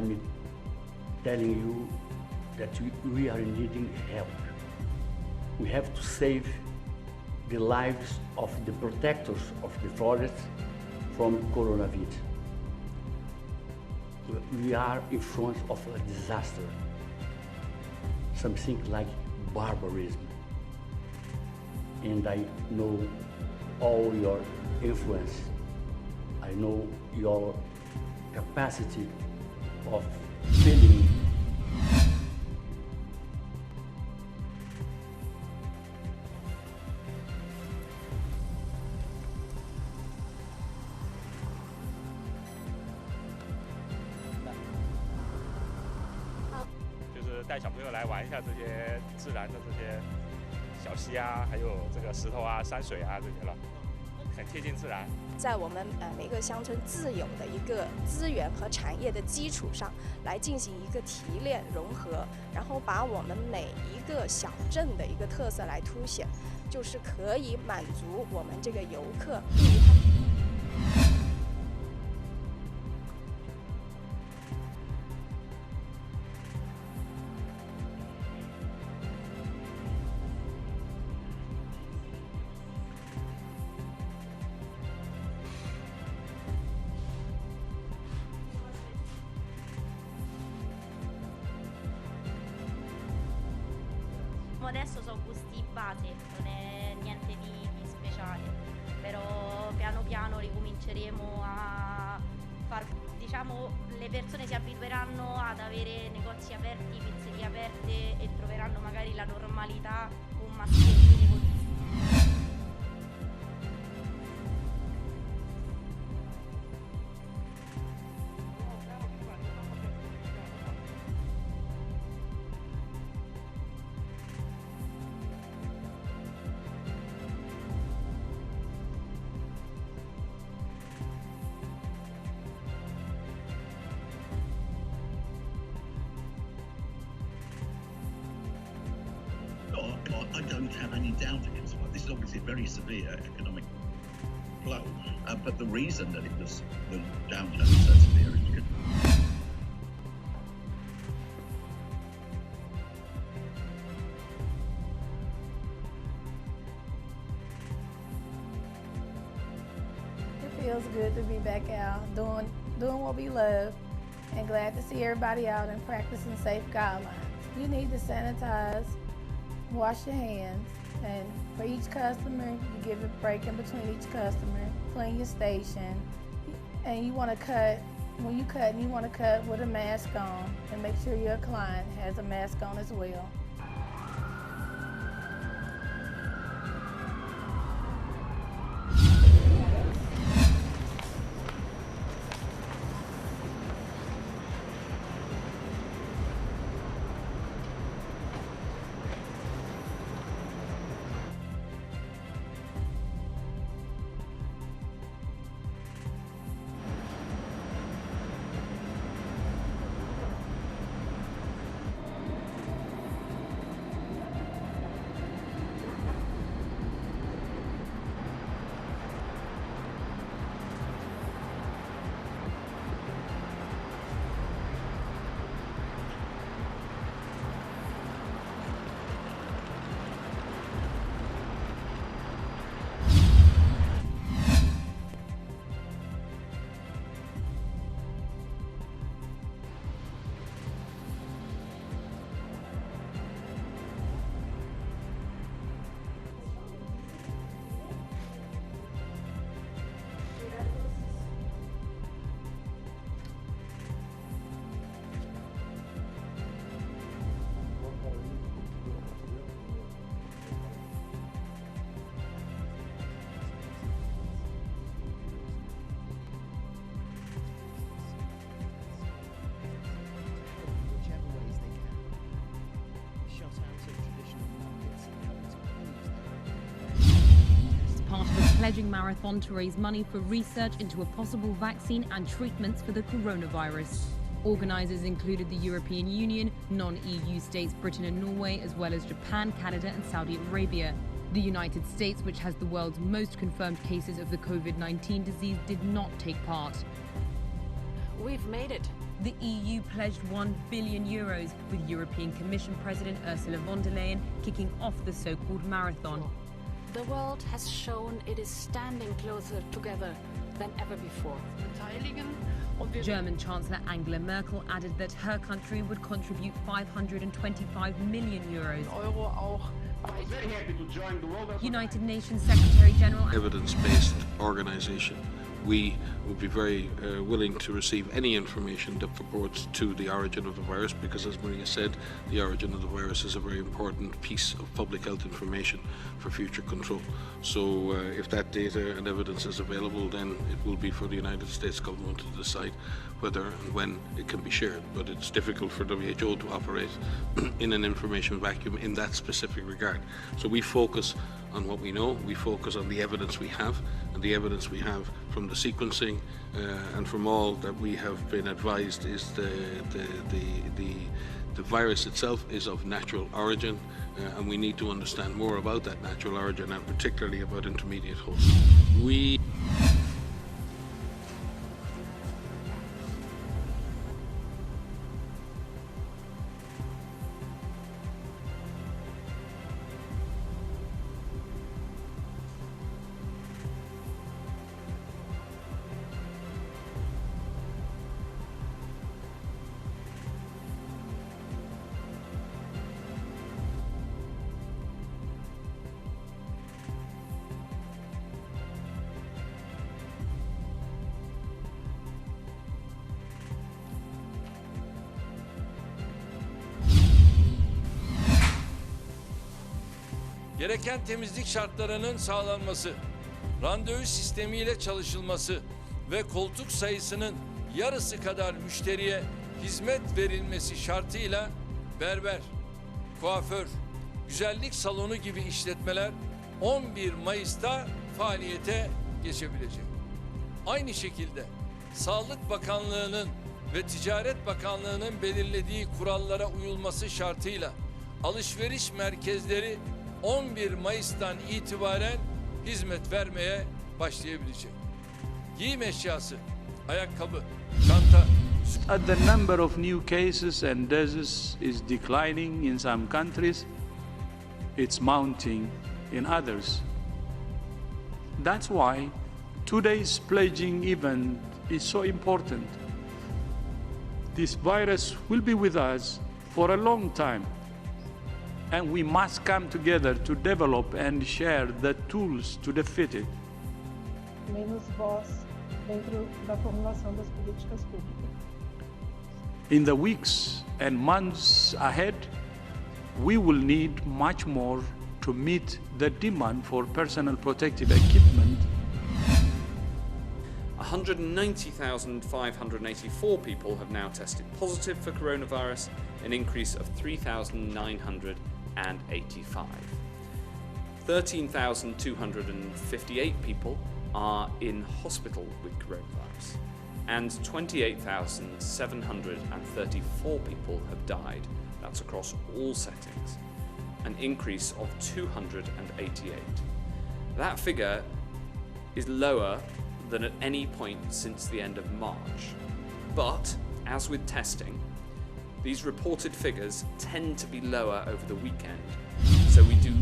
I'm telling you that we are needing help. We have to save the lives of the protectors of the forest from coronavirus. We are in front of a disaster, something like barbarism. And I know all your influence. I know your capacity of feeling.就是带小朋友来玩一下这些自然的这些小溪啊，还有这个石头啊、山水啊这些了，很贴近自然。在我们每个乡村自有的一个资源和产业的基础上，来进行一个提炼融合，然后把我们每一个小镇的一个特色来凸显，就是可以满足我们这个游客对于他。Adesso sono gusti base, non è niente di speciale, però piano piano ricominceremo a far, diciamo, le persone si abitueranno ad avere negozi aperti, pizzerie aperte e troveranno magari la normalità con mascherine, con... I don't have any doubt against it. This is obviously a very severe economic blow, but the reason that the downturn is so severe is because it feels good to be back out doing what we love, and glad to see everybody out and practicing safe guidelines. You need to sanitize, wash your hands, and for each customer, you give a break in between each customer, clean your station, and you want to cut, when you cut, you want to cut with a mask on, and make sure your client has a mask on as well. Pledging marathon to raise money for research into a possible vaccine and treatments for the coronavirus. Organisers included the European Union, non-EU states Britain and Norway, as well as Japan, Canada and Saudi Arabia. The United States, which has the world's most confirmed cases of the COVID-19 disease, did not take part. We've made it. The EU pledged €1 billion, with European Commission President Ursula von der Leyen kicking off the so-called marathon. The world has shown it is standing closer together than ever before. German Chancellor Angela Merkel added that her country would contribute €525 million. I was very happy to join the World United Nations Secretary General. Evidence-based organization. We would be very willing to receive any information that purports to the origin of the virus, because as Maria said, the origin of the virus is a very important piece of public health information for future control. So if that data and evidence is available, then it will be for the United States government to decide whether and when it can be shared. But it's difficult for WHO to operate in an information vacuum in that specific regard. So we focus on what we know, we focus on the evidence we have, and the evidence we have from the sequencing and from all that we have been advised is the virus itself is of natural origin, and we need to understand more about that natural origin, and particularly about intermediate hosts. Gereken temizlik şartlarının sağlanması, randevu sistemiyle çalışılması ve koltuk sayısının yarısı kadar müşteriye hizmet verilmesi şartıyla berber, kuaför, güzellik salonu gibi işletmeler 11 Mayıs'ta faaliyete geçebilecek. Aynı şekilde Sağlık Bakanlığı'nın ve Ticaret Bakanlığı'nın belirlediği kurallara uyulması şartıyla alışveriş merkezleri 11 Mayıs'tan itibaren hizmet vermeye başlayabilecek. Giyim eşyası, ayakkabı, çanta. The number of new cases and deaths is declining in some countries. It's mounting in others. That's why today's pledging event is so important. This virus will be with us for a long time. And we must come together to develop and share the tools to defeat it. Menos voz dentro da formulação das políticas públicas. In the weeks and months ahead, we will need much more to meet the demand for personal protective equipment. 190,584 people have now tested positive for coronavirus, an increase of 3,985. 13,258 people are in hospital with coronavirus, and 28,734 people have died. That's across all settings, an increase of 288. That figure is lower than at any point since the end of March. But, as with testing, these reported figures tend to be lower over the weekend, so we do.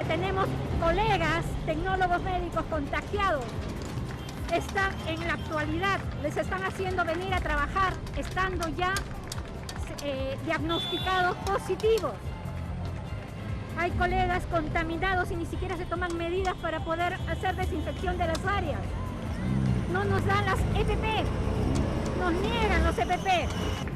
Tenemos colegas, tecnólogos médicos contagiados. Están en la actualidad, les están haciendo venir a trabajar estando ya diagnosticados positivos. Hay colegas contaminados y ni siquiera se toman medidas para poder hacer desinfección de las áreas. No nos dan las EPP, nos niegan los EPP.